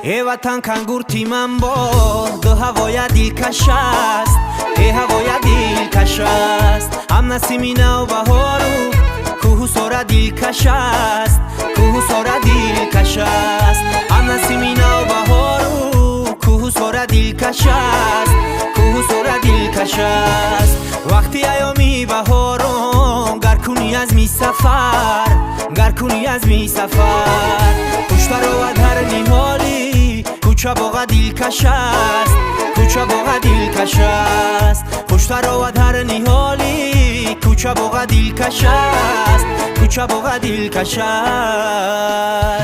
ای وطن کانگورتی من بار دو هوای دلکش است، ای هوای دلکش است. هم نسیمی نو بهارو کوه سورا دلکش است، کوه سورا دلکش است. هم نسیمی نو بهارو کوه سورا دلکش است، کوه سورا دلکش است. وقتی ایامی بهارو گر کنی از می سفر، گر کنی از می سفر. پشت رو و در نیمالی کوچه باغ دلکش است، کوچه باغ دلکش است. پشت رو و در نیمالی کوچه باغ دلکش است، کوچه باغ دلکش است.